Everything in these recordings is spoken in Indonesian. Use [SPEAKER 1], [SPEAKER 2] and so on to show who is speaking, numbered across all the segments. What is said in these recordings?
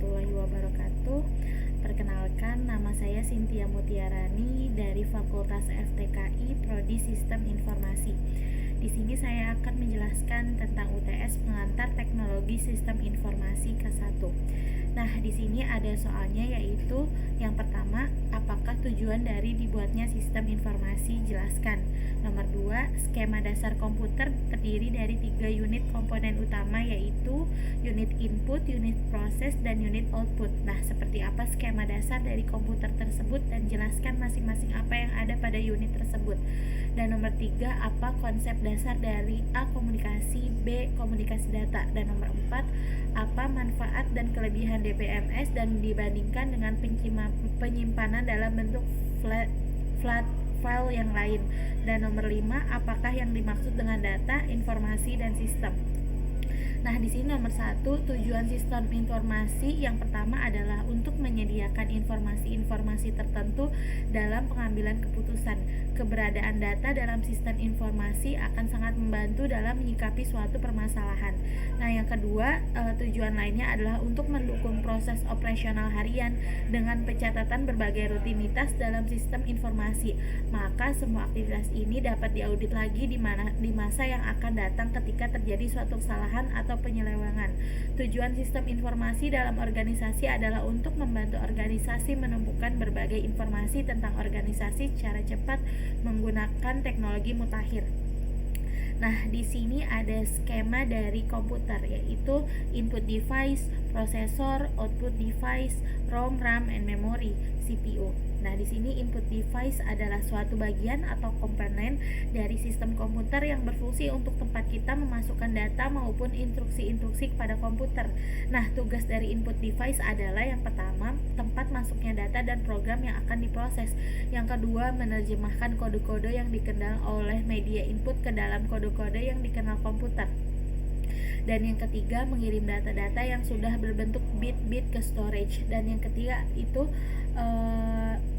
[SPEAKER 1] warahmatullahi wabarakatuh. Perkenalkan, nama saya Cynthia Mutiarani dari Fakultas FTKI Prodi Sistem Informasi. Di sini saya akan menjelaskan tentang UTS Pengantar Teknologi Sistem Informasi K1. Nah, di sini ada soalnya, yaitu yang pertama, apakah tujuan dari dibuatnya sistem informasi? Jelaskan. Nomor 2, skema dasar komputer terdiri dari 3 unit komponen utama, yaitu unit input, unit proses, dan unit output. Nah, seperti apa skema dasar dari komputer tersebut, dan jelaskan masing-masing apa yang ada pada unit tersebut. Dan nomor 3, apa konsep dasar dari A. Komunikasi, B. Komunikasi data, dan nomor 4, apa manfaat dan kelebihan DPMS dan dibandingkan dengan penyimpanan dalam bentuk flat file yang lain. Dan nomor 5, apakah yang dimaksud dengan data, informasi, dan sistem. Nah, di sini nomor 1, tujuan sistem informasi yang pertama adalah untuk menyediakan informasi-informasi tertentu dalam pengambilan keputusan. Keberadaan data dalam sistem informasi akan sangat membantu dalam menyikapi suatu permasalahan. Nah, yang kedua, tujuan lainnya adalah untuk mendukung proses operasional harian dengan pencatatan berbagai rutinitas dalam sistem informasi. Maka semua aktivitas ini dapat diaudit lagi di masa yang akan datang ketika terjadi suatu kesalahan atau penyelewengan. Tujuan sistem informasi dalam organisasi adalah untuk membantu organisasi menemukan berbagai informasi tentang organisasi secara cepat menggunakan teknologi mutakhir. Nah, di sini ada skema dari komputer, yaitu input device, prosesor, output device, ROM, RAM, and memory, CPU. Nah, di sini input device adalah suatu bagian atau komponen dari sistem komputer yang berfungsi untuk tempat kita memasukkan data maupun instruksi-instruksi kepada komputer. Nah, tugas dari input device adalah yang pertama, tempat masuknya data dan program yang akan diproses. Yang kedua, menerjemahkan kode-kode yang dikenal oleh media input ke dalam kode-kode yang dikenal komputer. Dan yang ketiga, mengirim data-data yang sudah berbentuk bit-bit ke storage. Dan yang ketiga itu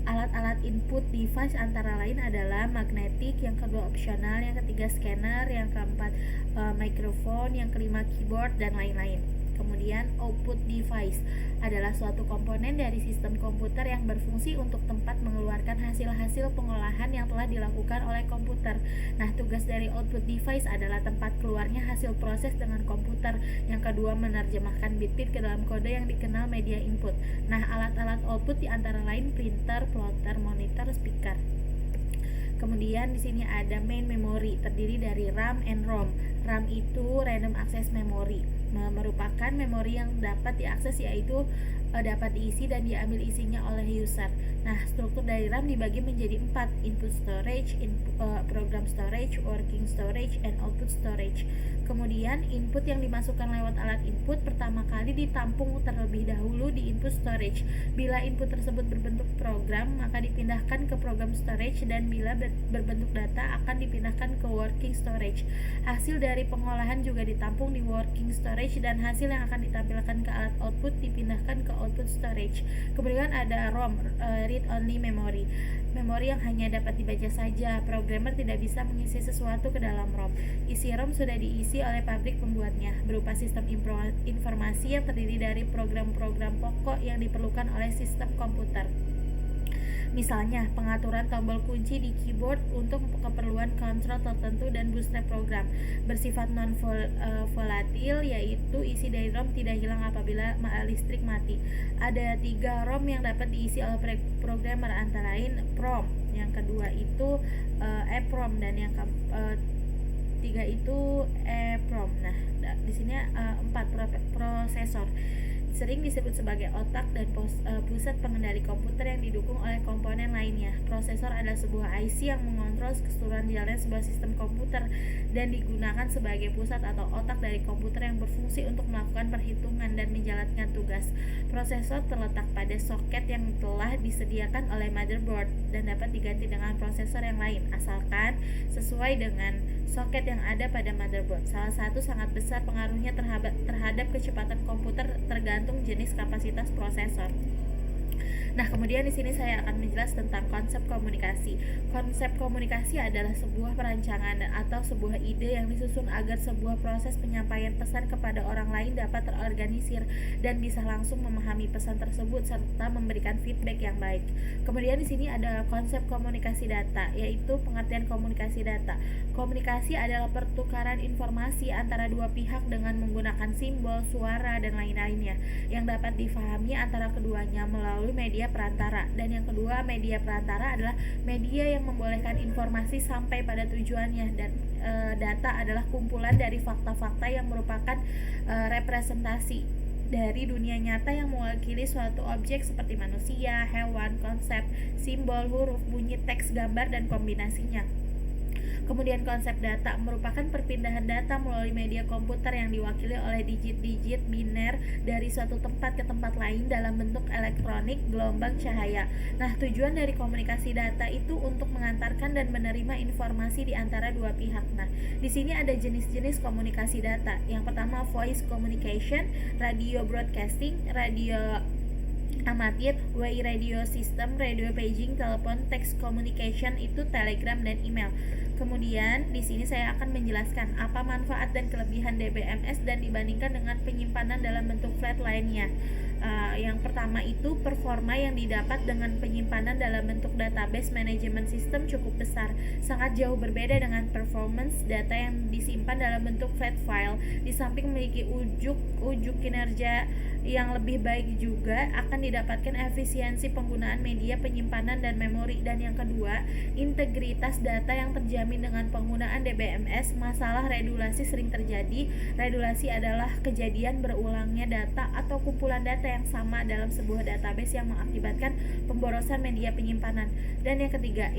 [SPEAKER 1] alat-alat input device antara lain adalah magnetik, yang kedua opsional, yang ketiga scanner, yang keempat microphone, yang kelima keyboard, dan lain-lain. Kemudian output device adalah suatu komponen dari sistem komputer yang berfungsi untuk tempat mengeluarkan hasil-hasil pengolahan yang telah dilakukan oleh komputer. Nah, tugas dari output device adalah tempat keluarnya hasil proses dengan komputer. Yang kedua, menerjemahkan bit-bit ke dalam kode yang dikenal media input. Nah, alat-alat output di antara lain printer, plotter, monitor, speaker. Kemudian di sini ada main memory, terdiri dari RAM and ROM. RAM itu random access memory, merupakan memori yang dapat diakses, yaitu dapat diisi dan diambil isinya oleh user. Nah, struktur dari RAM dibagi menjadi 4, input storage, program storage, working storage, and output storage. Kemudian input yang dimasukkan lewat alat input pertama kali ditampung terlebih dahulu di input storage. Bila input tersebut berbentuk program, maka dipindahkan ke program storage, dan bila berbentuk data akan dipindahkan ke working storage. Hasil dari pengolahan juga ditampung di working storage, dan hasil yang akan ditampilkan ke alat output dipindahkan ke output storage. Kemudian ada ROM, read only memory, memori yang hanya dapat dibaca saja. Programmer tidak bisa mengisi sesuatu ke dalam ROM. Isi ROM sudah diisi oleh pabrik pembuatnya, berupa sistem informasi yang terdiri dari program-program pokok yang diperlukan oleh sistem komputer. Misalnya, pengaturan tombol kunci di keyboard untuk keperluan kontrol tertentu dan bootstrap program. Bersifat non-volatil, yaitu isi dari ROM tidak hilang apabila listrik mati. Ada 3 ROM yang dapat diisi oleh programmer, antara lain PROM, yang kedua itu EPROM, dan yang ketiga itu EPROM. Nah, di sini 4, prosesor sering disebut sebagai otak dan pusat pengendali komputer yang didukung oleh komponen lainnya. Prosesor adalah sebuah IC yang mengontrol keseluruhan jalannya sebuah sistem komputer dan digunakan sebagai pusat atau otak dari komputer yang berfungsi untuk melakukan perhitungan dan menjalankan tugas. Prosesor terletak pada soket yang telah disediakan oleh motherboard dan dapat diganti dengan prosesor yang lain, asalkan sesuai dengan soket yang ada pada motherboard. Salah satu sangat besar pengaruhnya terhadap kecepatan komputer tergantung jenis kapasitas prosesor. Nah, kemudian di sini saya akan menjelaskan tentang konsep komunikasi. Konsep komunikasi adalah sebuah perancangan atau sebuah ide yang disusun agar sebuah proses penyampaian pesan kepada orang lain dapat terorganisir dan bisa langsung memahami pesan tersebut serta memberikan feedback yang baik. Kemudian di sini ada konsep komunikasi data, yaitu pengertian komunikasi data. Komunikasi adalah pertukaran informasi antara dua pihak dengan menggunakan simbol, suara, dan lain-lainnya yang dapat difahami antara keduanya melalui media perantara. Dan yang kedua, media perantara adalah media yang membolehkan informasi sampai pada tujuannya, dan data adalah kumpulan dari fakta-fakta yang merupakan representasi dari dunia nyata yang mewakili suatu objek seperti manusia, hewan, konsep, simbol, huruf, bunyi, teks, gambar, dan kombinasinya. Kemudian konsep data merupakan perpindahan data melalui media komputer yang diwakili oleh digit-digit biner dari suatu tempat ke tempat lain dalam bentuk elektronik gelombang cahaya. Nah, tujuan dari komunikasi data itu untuk mengantarkan dan menerima informasi di antara dua pihak. Nah, di sini ada jenis-jenis komunikasi data. Yang pertama, voice communication, radio broadcasting, radio amatir, WI radio system, radio paging, telepon, text communication itu telegram dan email. Kemudian di sini saya akan menjelaskan apa manfaat dan kelebihan DBMS dan dibandingkan dengan penyimpanan dalam bentuk flat lainnya. Yang pertama itu performa yang didapat dengan penyimpanan dalam bentuk database manajemen sistem cukup besar, sangat jauh berbeda dengan performance data yang disimpan dalam bentuk flat file. Di samping memiliki ujuk kinerja yang lebih baik juga akan didapatkan efisiensi penggunaan media penyimpanan dan memori. Dan yang kedua, integritas data yang terjamin dengan penggunaan DBMS. Masalah redundasi sering terjadi. Redundasi adalah kejadian berulangnya data atau kumpulan data yang sama dalam sebuah database yang mengakibatkan pemborosan media penyimpanan. Dan yang ketiga,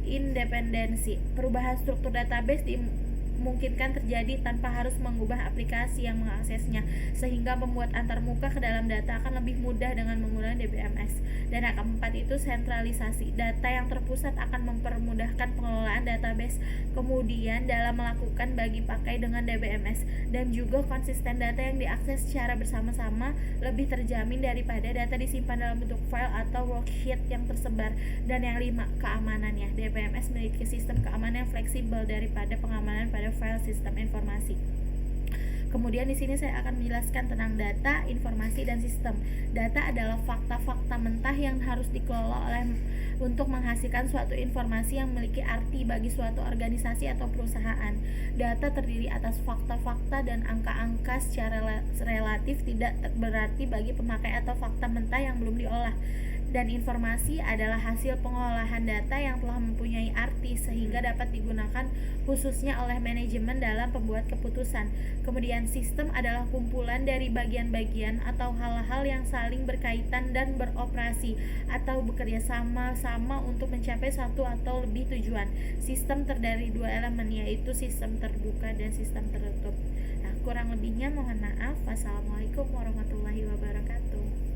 [SPEAKER 1] independensi. Perubahan struktur database dimungkinkan terjadi tanpa harus mengubah aplikasi yang mengaksesnya, sehingga membuat antarmuka ke dalam data akan lebih mudah dengan menggunakan DBMS. Dan yang keempat itu sentralisasi. Data yang terpusat akan mempermudahkan pengelolaan database kemudian dalam melakukan bagi pakai dengan DBMS, dan juga konsisten data yang diakses secara bersama-sama lebih terjamin daripada data disimpan dalam bentuk file atau worksheet yang tersebar. Dan yang lima, keamanannya. DBMS memiliki sistem keamanan yang fleksibel daripada pengamanan pada file sistem informasi. Kemudian di sini saya akan menjelaskan tentang data, informasi, dan sistem. Data adalah fakta-fakta mentah yang harus dikelola untuk menghasilkan suatu informasi yang memiliki arti bagi suatu organisasi atau perusahaan. Data terdiri atas fakta-fakta dan angka-angka secara relatif tidak berarti bagi pemakai atau fakta mentah yang belum diolah. Dan informasi adalah hasil pengolahan data yang telah mempunyai arti sehingga dapat digunakan khususnya oleh manajemen dalam pembuat keputusan. Kemudian sistem adalah kumpulan dari bagian-bagian atau hal-hal yang saling berkaitan dan beroperasi atau bekerja sama-sama untuk mencapai satu atau lebih tujuan. Sistem terdiri dua elemen, yaitu sistem terbuka dan sistem tertutup. Nah, kurang lebihnya mohon maaf. Wassalamualaikum warahmatullahi wabarakatuh.